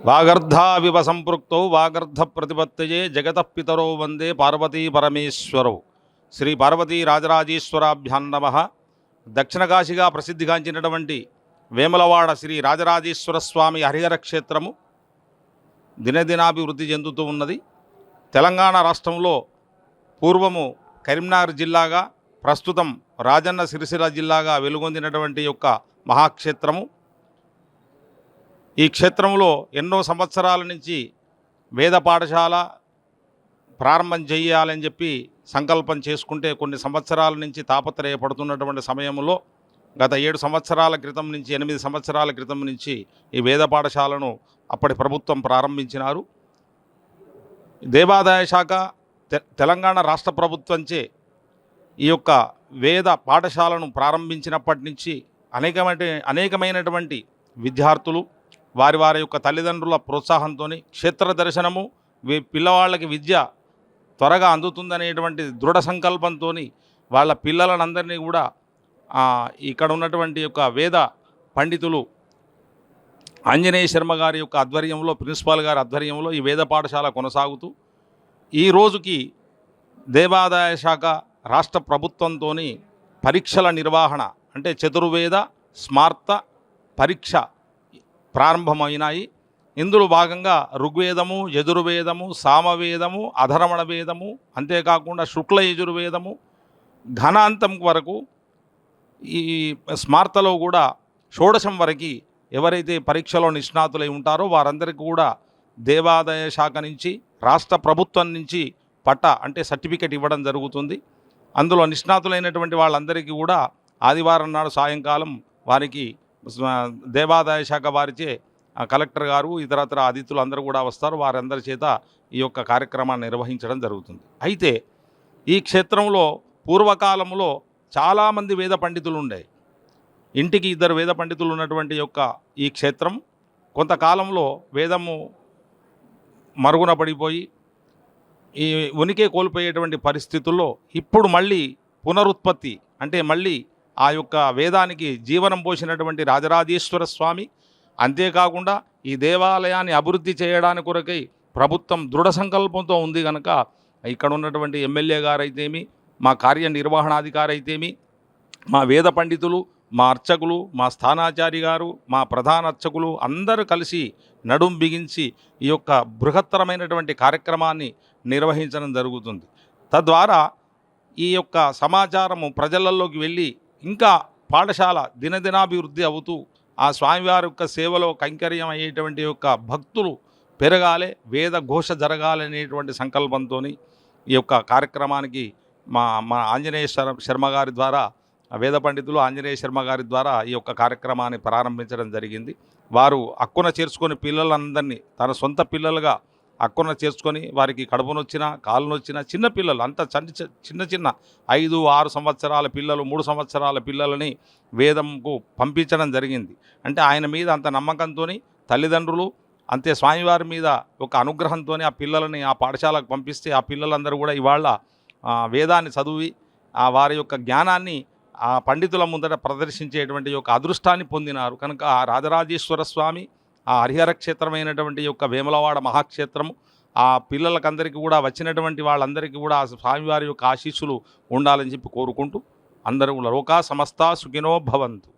వాగర్ధావివ సంపృక్తౌ వాగర్ధ ప్రతిపత్తయే జగతః పితరో వందే పార్వతీ పరమేశ్వరౌ. శ్రీ పార్వతీ రాజరాజేశ్వరాభ్యాం నమః. దక్షిణ కాశీగా ప్రసిద్ధిగాంచినటువంటి వేములవాడ శ్రీ రాజరాజేశ్వర స్వామి హరిహర క్షేత్రము దినదినాభివృద్ధి చెందుతూ ఉన్నది. తెలంగాణ రాష్ట్రంలో పూర్వము కరీంనగర్ జిల్లాగా, ప్రస్తుతం రాజన్న సిరిసిల్ల జిల్లాగా వెలుగొందినటువంటి యొక్క మహాక్షేత్రము. ఈ క్షేత్రంలో ఎన్నో సంవత్సరాల నుంచి వేద పాఠశాల ప్రారంభం చేయాలని చెప్పి సంకల్పం చేసుకుంటే కొన్ని సంవత్సరాల నుంచి తాపత్రయపడుతున్నటువంటి సమయంలో గత 7 సంవత్సరాల క్రితం నుంచి 8 సంవత్సరాల క్రితం నుంచి ఈ వేద పాఠశాలను అప్పటి ప్రభుత్వం ప్రారంభించినారు. దేవాదాయ శాఖ తెలంగాణ రాష్ట్ర ప్రభుత్వంచే ఈ యొక్క వేద పాఠశాలను ప్రారంభించినప్పటి నుంచి అనేకమైనటువంటి విద్యార్థులు వారి యొక్క తల్లిదండ్రుల ప్రోత్సాహంతో క్షేత్ర దర్శనము, పిల్లవాళ్ళకి విద్య త్వరగా అందుతుందనేటువంటి దృఢ సంకల్పంతో వాళ్ళ పిల్లలనందరినీ కూడా ఇక్కడ ఉన్నటువంటి యొక్క వేద పండితులు ఆంజనేయ శర్మ గారి యొక్క ఆధ్వర్యంలో, ప్రిన్సిపాల్ గారి ఆధ్వర్యంలో ఈ వేద పాఠశాల కొనసాగుతూ ఈ రోజుకి దేవాదాయ శాఖ రాష్ట్ర ప్రభుత్వంతో పరీక్షల నిర్వహణ అంటే చతుర్వేద స్మార్త పరీక్ష ప్రారంభమైనాయి. ఇందులో భాగంగా ఋగ్వేదము, యజుర్వేదము, సామవేదము, అధర్వణ వేదము, అంతేకాకుండా శుక్ల యజుర్వేదము ఘనాంతం వరకు ఈ స్మార్తలో కూడా షోడశం వరకు ఎవరైతే పరీక్షలో నిష్ణాతులై ఉంటారో వారందరికీ కూడా దేవాదాయ శాఖ నుంచి, రాష్ట్ర ప్రభుత్వం నుంచి అంటే సర్టిఫికెట్ ఇవ్వడం జరుగుతుంది. అందులో నిష్ణాతులైనటువంటి వాళ్ళందరికీ కూడా ఆదివారం నాడు సాయంకాలం వారికి దేవాదాయ శాఖ వారిచే కలెక్టర్ గారు, ఇతరత్ర అతిథులు అందరూ కూడా వస్తారు. వారందరి చేత ఈ యొక్క కార్యక్రమాన్ని నిర్వహించడం జరుగుతుంది. అయితే ఈ క్షేత్రంలో పూర్వకాలంలో చాలామంది వేద పండితులు ఉండే, ఇంటికి 2 వేద పండితులు ఉన్నటువంటి యొక్క ఈ క్షేత్రం కొంతకాలంలో వేదము మరుగున పడిపోయి ఈ ఉనికి కోల్పోయేటువంటి పరిస్థితుల్లో ఇప్పుడు మళ్ళీ పునరుత్పత్తి అంటే మళ్ళీ ఆ యొక్క వేదానికి జీవనం పోసినటువంటి రాజరాజేశ్వర స్వామి, అంతేకాకుండా ఈ దేవాలయాన్ని అభివృద్ధి చేయడానికి కొరకై ప్రభుత్వం దృఢ సంకల్పంతో ఉంది కనుక ఇక్కడ ఉన్నటువంటి ఎమ్మెల్యే గారు అయితేమి, మా కార్యనిర్వహణాధికారి అయితేమి, మా వేద పండితులు, మా అర్చకులు, మా స్థానాచారి గారు, మా ప్రధాన అర్చకులు అందరూ కలిసి నడుం బిగించి ఈ యొక్క బృహత్తరమైనటువంటి కార్యక్రమాన్ని నిర్వహించడం జరుగుతుంది. తద్వారా ఈ యొక్క సమాచారము ప్రజలలోకి వెళ్ళి ఇంకా పాఠశాల దినదినాభివృద్ధి అవుతూ ఆ స్వామివారి యొక్క సేవలో కైంకర్యం అయ్యేటువంటి యొక్క భక్తులు పెరగాలి, వేద ఘోష జరగాలనేటువంటి సంకల్పంతో ఈ యొక్క కార్యక్రమానికి మా ఆంజనేయ శర్మ గారి ద్వారా, వేద పండితులు ఆంజనేయ శర్మ గారి ద్వారా ఈ యొక్క కార్యక్రమాన్ని ప్రారంభించడం జరిగింది. వారు అక్కున చేర్చుకొని పిల్లలందరినీ తన సొంత పిల్లలుగా అక్కున చేర్చుకొని వారికి కడుపునొచ్చిన, కాలునొచ్చిన చిన్నపిల్లలు అంతా చిన్న 5-6 సంవత్సరాల పిల్లలు, 3 సంవత్సరాల పిల్లలని వేదంకు పంపించడం జరిగింది. అంటే ఆయన మీద అంత నమ్మకంతో తల్లిదండ్రులు, అంతే స్వామివారి మీద ఒక అనుగ్రహంతో ఆ పిల్లలని ఆ పాఠశాలకు పంపిస్తే ఆ పిల్లలందరూ కూడా ఇవాళ వేదాన్ని చదివి వారి యొక్క జ్ఞానాన్ని ఆ పండితుల ముందట ప్రదర్శించేటువంటి యొక్క అదృష్టాన్ని పొందినారు. కనుక ఆ రాజరాజేశ్వర స్వామి, ఆ హరిహర క్షేత్రమైనటువంటి యొక్క వేములవాడ మహాక్షేత్రము ఆ పిల్లలకందరికీ కూడా వచ్చినటువంటి వాళ్ళందరికీ కూడా ఆ స్వామివారి యొక్క ఆశీస్సులు ఉండాలని చెప్పి కోరుకుంటూ అందరూ లోకా సమస్తా సుఖినో భవంతు.